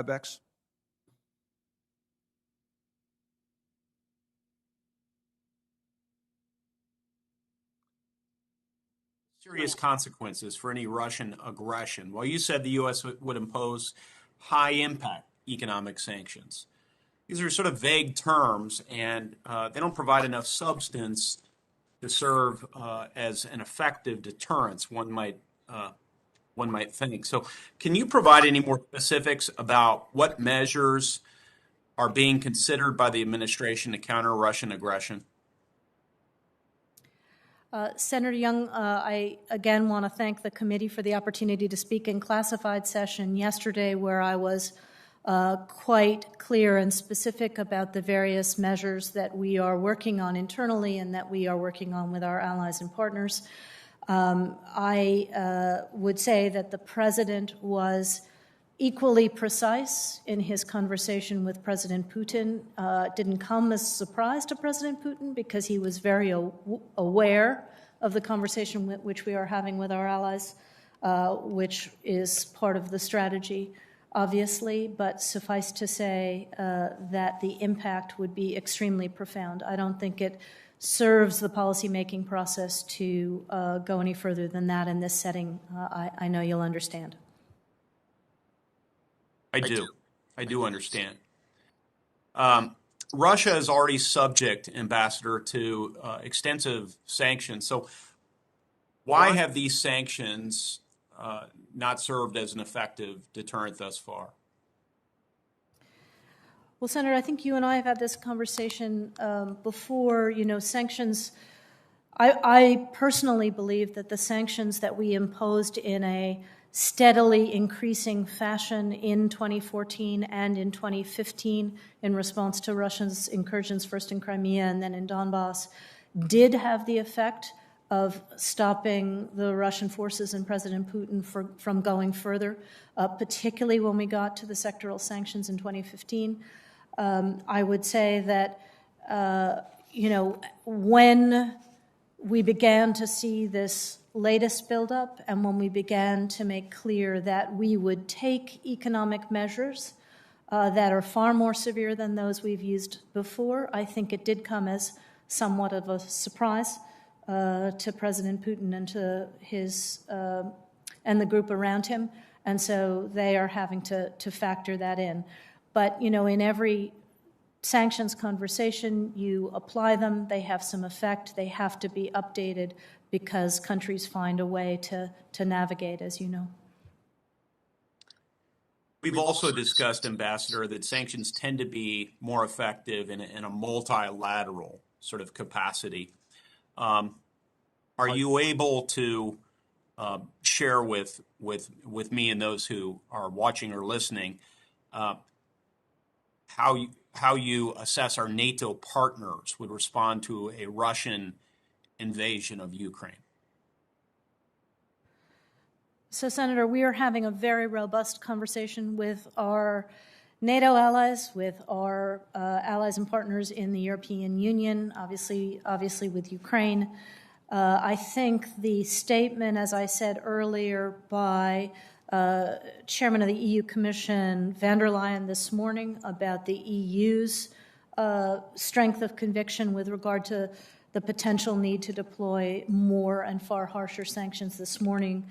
WebEx? Serious consequences for any Russian aggression. Well, you said the U.S. would impose high-impact economic sanctions. These are sort of vague terms, and they don't provide enough substance to serve as an effective deterrence, one might think. So can you provide any more specifics about what measures are being considered by the administration to counter Russian aggression? Senator Young, I again want to thank the committee for the opportunity to speak in classified session yesterday, where I was quite clear and specific about the various measures that we are working on internally and that we are working on with our allies and partners. I would say that the President was equally precise in his conversation with President Putin. Didn't come as a surprise to President Putin because he was very aware of the conversation which we are having with our allies, which is part of the strategy, obviously, but suffice to say that the impact would be extremely profound. I don't think it serves the policymaking process to go any further than that in this setting. I know you'll understand. I do understand. Russia is already subject, Ambassador, to extensive sanctions. So why have these sanctions not served as an effective deterrent thus far? Well, Senator, I think you and I have had this conversation before. You know, sanctions, I personally believe that the sanctions that we imposed in a steadily increasing fashion in 2014 and in 2015 in response to Russia's incursions, first in Crimea and then in Donbass, did have the effect of stopping the Russian forces and President Putin from going further, particularly when we got to the sectoral sanctions in 2015. I would say that, when we began to see this latest buildup and when we began to make clear that we would take economic measures that are far more severe than those we've used before, I think it did come as somewhat of a surprise to President Putin and to his and the group around him, and so they are having to factor that in. But, in every sanctions conversation, you apply them, they have some effect, they have to be updated because countries find a way to navigate, as you know. We've also discussed, Ambassador, that sanctions tend to be more effective in a multilateral sort of capacity. Are you able to share with me and those who are watching or listening how you assess our NATO partners would respond to a Russian invasion of Ukraine? So, Senator, we are having a very robust conversation with our NATO allies, with our allies and partners in the European Union, obviously with Ukraine. I think the statement, as I said earlier, by Chairman of the EU Commission, van der Leyen, this morning about the EU's strength of conviction with regard to the potential need to deploy more and far harsher sanctions this morning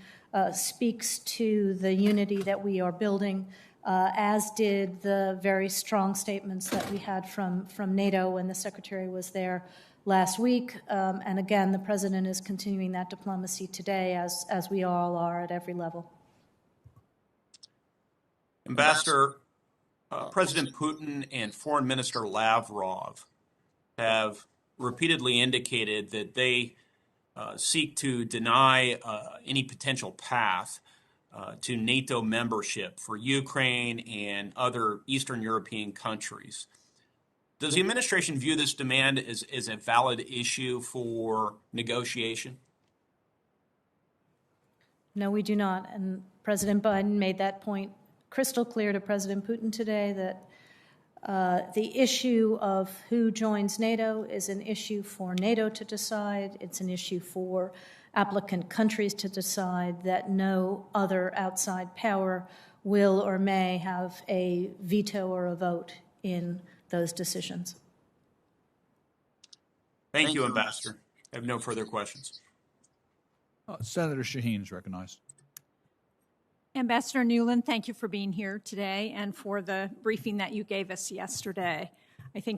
speaks to the unity that we are building, as did the very strong statements that we had from NATO when the Secretary was there last week. And again, the President is continuing that diplomacy today, as we all are at every level. Ambassador, President Putin and Foreign Minister Lavrov have repeatedly indicated that they seek to deny any potential path to NATO membership for Ukraine and other Eastern European countries. Does the administration view this demand as a valid issue for negotiation? No, we do not. And President Biden made that point crystal clear to President Putin today, that the issue of who joins NATO is an issue for NATO to decide. It's an issue for applicant countries to decide, that no other outside power will or may have a veto or a vote in those decisions. Thank you, Ambassador. I have no further questions. Senator Shaheen is recognized. Ambassador Nuland, thank you for being here today and for the briefing that you gave us yesterday. I think